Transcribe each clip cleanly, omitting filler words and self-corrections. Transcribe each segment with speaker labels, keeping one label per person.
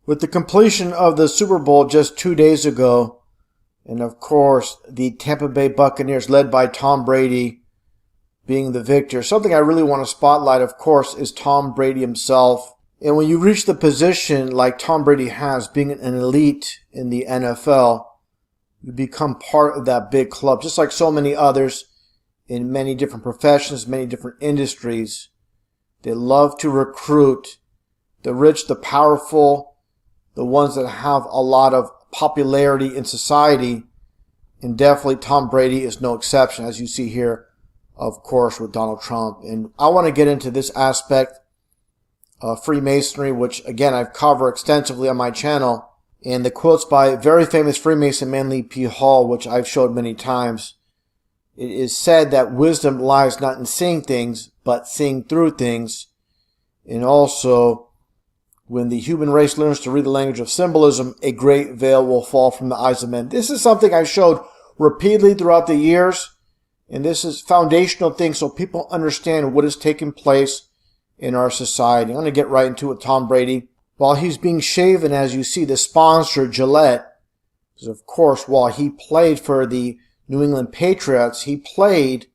Speaker 1: With the completion of the Super Bowl just 2 days ago, and of course the Tampa Bay Buccaneers led by Tom Brady being the victor, something I really want to spotlight, of course, is Tom Brady himself. And when you reach the position like Tom Brady has, being an elite in the NFL, you become part of that big club, just like so many others in many different professions, many different industries. They love to recruit the rich, the powerful, the ones that have a lot of popularity in society. And definitely Tom Brady is no exception, as you see here, of course, with Donald Trump. And I want to get into this aspect of Freemasonry, which, again, I've covered extensively on my channel. And the quotes by very famous Freemason Manly P. Hall, which I've showed many times. It is said that wisdom lies not in seeing things, but seeing through things. And also, when the human race learns to read the language of symbolism, a great veil will fall from the eyes of men. This is something I've showed repeatedly throughout the years. And this is foundational thing so people understand what is taking place in our society. I'm going to get right into it with Tom Brady. While he's being shaven, as you see, the sponsor, Gillette, because of course, while he played for the New England Patriots, he played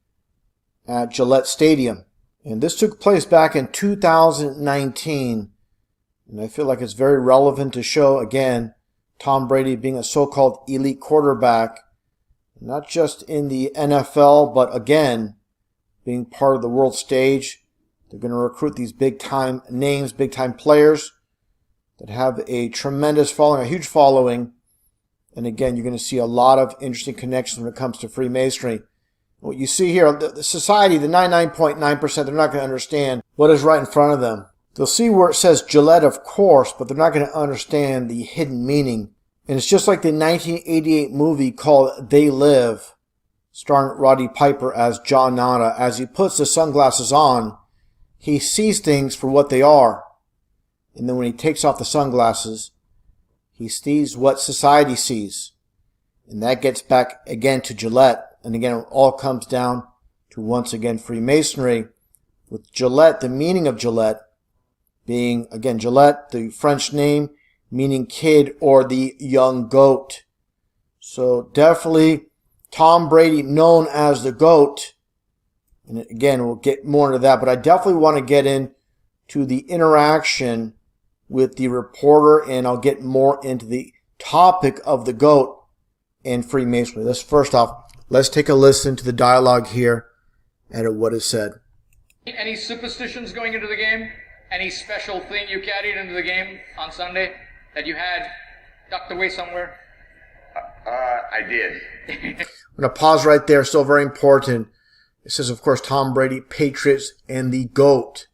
Speaker 1: at Gillette Stadium. And this took place back in 2019. And I feel like it's very relevant to show, again, Tom Brady being a so-called elite quarterback, not just in the NFL, but again, being part of the world stage. They're going to recruit these big-time names, big-time players that have a tremendous following, a huge following. And again, you're going to see a lot of interesting connections when it comes to Freemasonry. What you see here, the society, the 99.9%, they're not going to understand what is right in front of them. They'll see where it says Gillette, of course, but they're not going to understand the hidden meaning. And it's just like the 1988 movie called They Live, starring Roddy Piper as John Nada. As he puts the sunglasses on, he sees things for what they are. And then when he takes off the sunglasses, he sees what society sees. And that gets back again to Gillette. And again, it all comes down to, once again, Freemasonry. With Gillette, the meaning of Gillette being, again, Gillette, the French name, meaning kid or the young goat. So definitely Tom Brady, known as the GOAT. And again, we'll get more into that. But I definitely want to get into the interaction with the reporter. And I'll get more into the topic of the GOAT and Freemasonry. First off, let's take a listen to the dialogue here and at what is said.
Speaker 2: Any superstitions going into the game? Any special thing you carried into the game on Sunday that you had tucked away somewhere?
Speaker 3: I did.
Speaker 1: I'm going to pause right there. So very important. It says, of course, Tom Brady, Patriots, and the GOAT.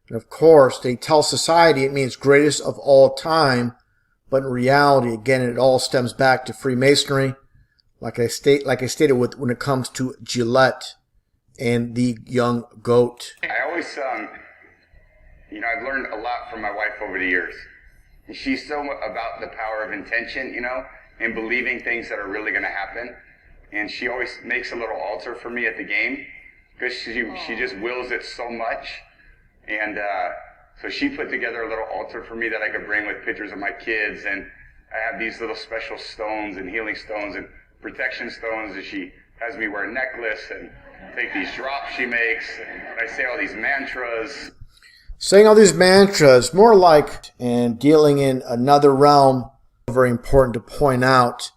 Speaker 1: And of course, they tell society it means greatest of all time. But in reality, again, it all stems back to Freemasonry. Like I stated when it comes to Gillette and the young GOAT.
Speaker 3: I always, I've learned a lot from my wife over the years. And she's so about the power of intention, and believing things that are really going to happen. And she always makes a little altar for me at the game because she just wills it so much. And so she put together a little altar for me that I could bring with pictures of my kids. And I have these little special stones and healing stones and protection stones that she has me wear a necklace and take these drops she makes. And I say all these mantras.
Speaker 1: Saying all these mantras, more like, and dealing in another realm, very important to point out.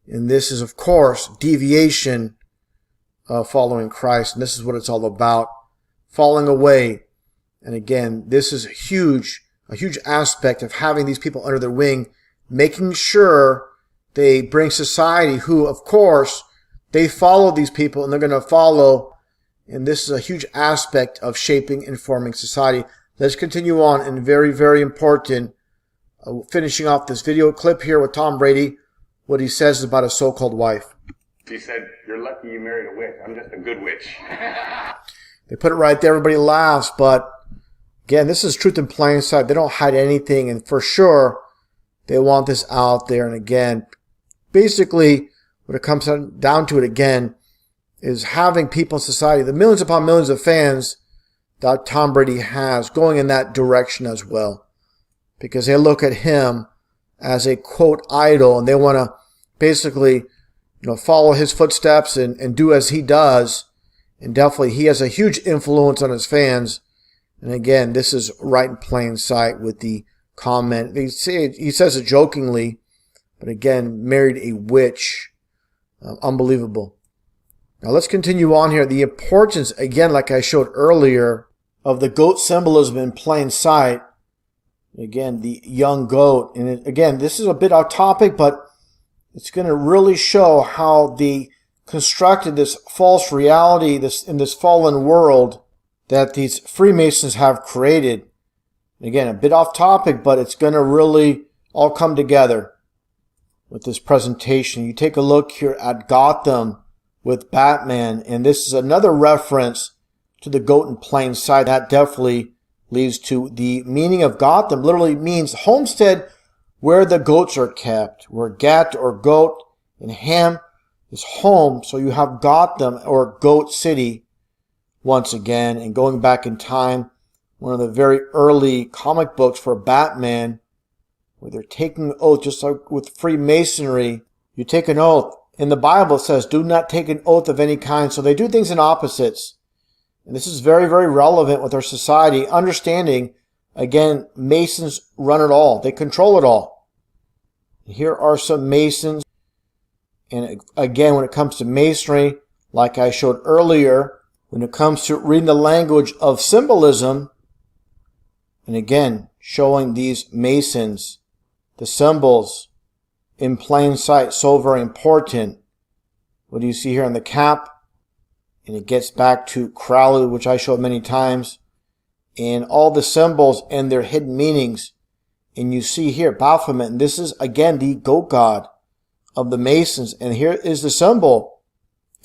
Speaker 1: And this is, of course, deviation of following Christ. And this is what it's all about. Falling away. And again, this is a huge aspect of having these people under their wing, making sure they bring society who, of course, they follow these people and they're going to follow. And this is a huge aspect of shaping and forming society. Let's continue on, and very, very important, finishing off this video clip here with Tom Brady, what he says about his so-called wife.
Speaker 3: He said, "You're lucky you married a witch. I'm just a good witch."
Speaker 1: They put it right there. Everybody laughs. But again, this is truth in plain sight. They don't hide anything. And for sure, they want this out there. And again, basically, when it comes down to it again, is having people in society, the millions upon millions of fans that Tom Brady has, going in that direction as well. Because they look at him as a quote idol, and they want to basically follow his footsteps and do as he does. And definitely he has a huge influence on his fans. And again, this is right in plain sight with the comment. He says it jokingly, but again, married a witch. Unbelievable. Now let's continue on here. The importance, again, like I showed earlier, of the goat symbolism in plain sight. Again, the young goat. And again, this is a bit off topic, but it's going to really show how they constructed this false reality in this fallen world that these Freemasons have created. Again, a bit off topic, but it's going to really all come together with this presentation. You take a look here at Gotham with Batman, and this is another reference to the goat in plain sight. That definitely leads to the meaning of Gotham. Literally means homestead where the goats are kept, where Gat or goat and Ham is home. So you have Gotham or Goat City once again. And going back in time, one of the very early comic books for Batman, where they're taking an oath, just like with Freemasonry, you take an oath. In the Bible it says, do not take an oath of any kind. So they do things in opposites. And this is very, very relevant with our society, understanding, again, Masons run it all. They control it all. Here are some Masons. And again, when it comes to Masonry, like I showed earlier, when it comes to reading the language of symbolism, and again, showing these Masons, the symbols in plain sight, so very important. What do you see here on the cap? And it gets back to Crowley, which I showed many times, and all the symbols and their hidden meanings. And you see here Baphomet, and this is again the goat god of the Masons. And here is the symbol.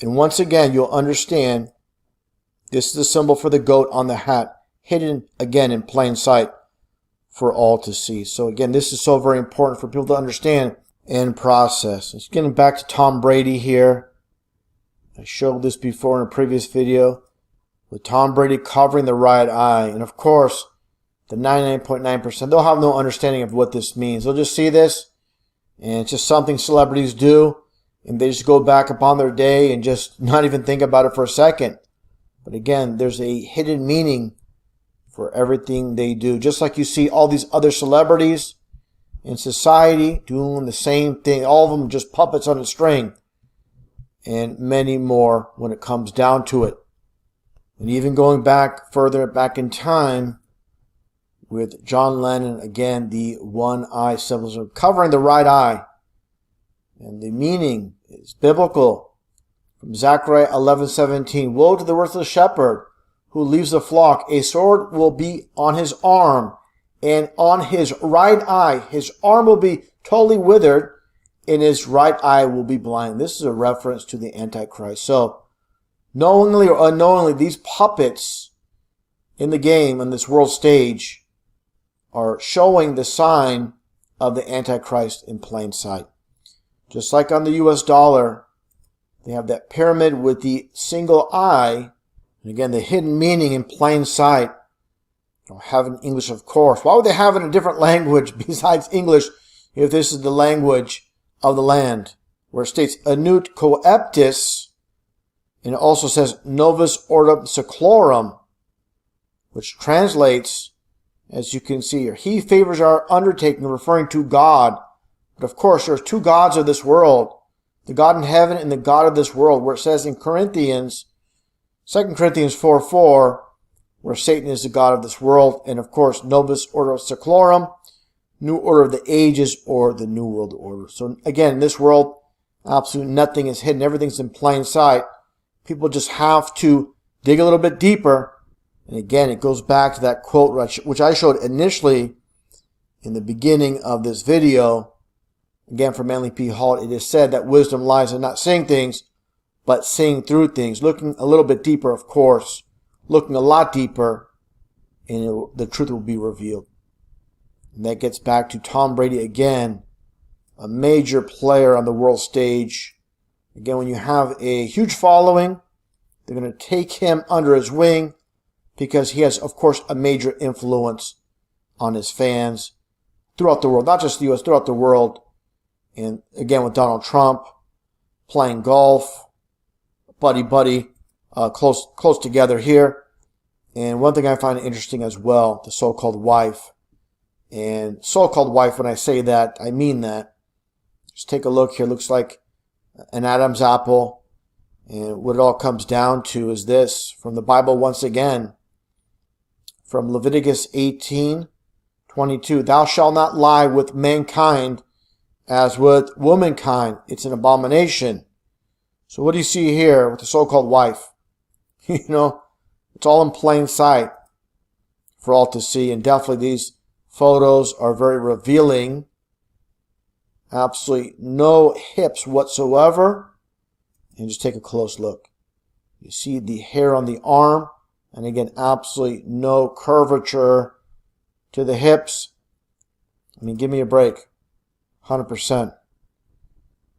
Speaker 1: And once again, you'll understand this is the symbol for the goat on the hat, hidden again in plain sight for all to see. So again, this is so very important for people to understand and process. It's getting back to Tom Brady here. I showed this before in a previous video with Tom Brady covering the right eye. And of course, the 99.9%, they'll have no understanding of what this means. They'll just see this, and it's just something celebrities do, and they just go back upon their day and just not even think about it for a second. But again, there's a hidden meaning for everything they do. Just like you see all these other celebrities in society doing the same thing. All of them just puppets on a string. And many more when it comes down to it. And even going back further back in time with John Lennon, again, the one eye symbolism, covering the right eye. And the meaning is biblical. From Zechariah 11:17, woe to the worthless shepherd who leaves the flock. A sword will be on his arm, and on his right eye. His arm will be totally withered, and his right eye will be blind. This is a reference to the Antichrist. So, knowingly or unknowingly, these puppets in the game, on this world stage, are showing the sign of the Antichrist in plain sight. Just like on the US dollar, they have that pyramid with the single eye, and again, the hidden meaning in plain sight. They don't have it in English, of course. Why would they have it in a different language besides English if this is the language of the land, where it states anut coeptis, and it also says novus ordo seclorum, which translates, as you can see here, he favors our undertaking, referring to God. But of course, there's two gods of this world, the God in heaven and the God of this world, where it says in Corinthians, 2 Corinthians 4:4, where Satan is the God of this world, and of course, novus ordo seclorum, new order of the ages, or the new world order. So again, in this world, absolutely nothing is hidden. Everything's in plain sight. People just have to dig a little bit deeper. And again, it goes back to that quote which I showed initially in the beginning of this video. Again, from Manly P. Hall, it is said that wisdom lies in not seeing things, but seeing through things. Looking a little bit deeper, of course. Looking a lot deeper, and the truth will be revealed. And that gets back to Tom Brady again, a major player on the world stage. Again, when you have a huge following, they're going to take him under his wing because he has, of course, a major influence on his fans throughout the world, not just the U.S., throughout the world. And again, with Donald Trump playing golf, buddy, close together here. And one thing I find interesting as well, the so-called wife. And so-called wife, when I say that, I mean that. Just take a look here. Looks like an Adam's apple. And what it all comes down to is this, from the Bible once again, from Leviticus 18:22. Thou shalt not lie with mankind as with womankind. It's an abomination. So what do you see here with the so-called wife? It's all in plain sight for all to see. And definitely these photos are very revealing. Absolutely no hips whatsoever. And just take a close look. You see the hair on the arm. And again, absolutely no curvature to the hips. I mean, give me a break. 100%.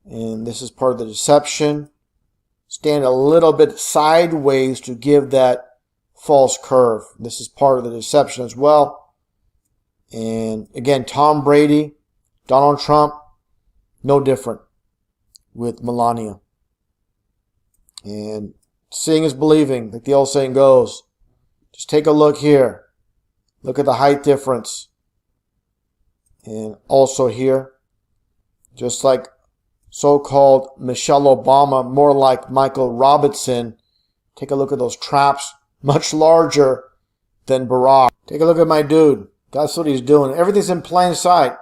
Speaker 1: And this is part of the deception. Stand a little bit sideways to give that false curve. This is part of the deception as well. And again, Tom Brady, Donald Trump, no different with Melania. And seeing is believing, like the old saying goes. Just take a look here. Look at the height difference. And also here, just like so-called Michelle Obama, more like Michael Robinson. Take a look at those traps, much larger than Barack. Take a look at my dude. That's what he's doing. Everything's in plain sight.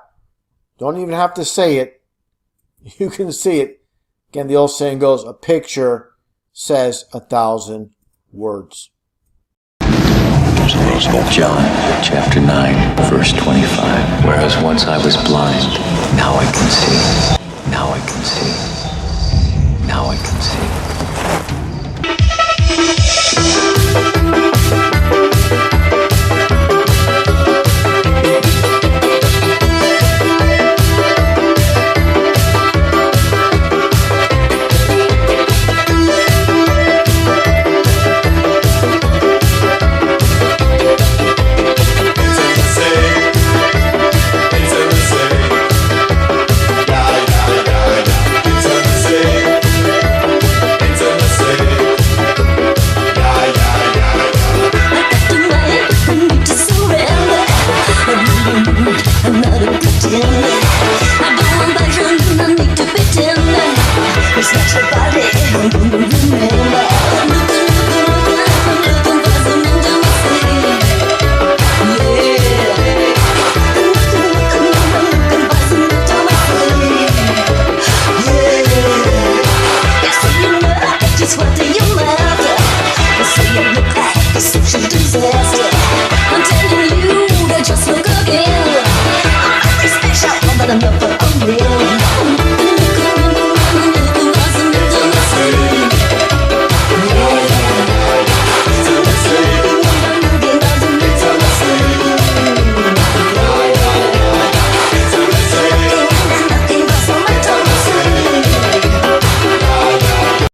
Speaker 1: Don't even have to say it. You can see it. Again, the old saying goes, a picture says 1,000 words.
Speaker 4: John chapter 9, verse 25. Whereas once I was blind, now I can see. Now I can see. Now I can see.
Speaker 5: What do you love? So you look like a social disaster.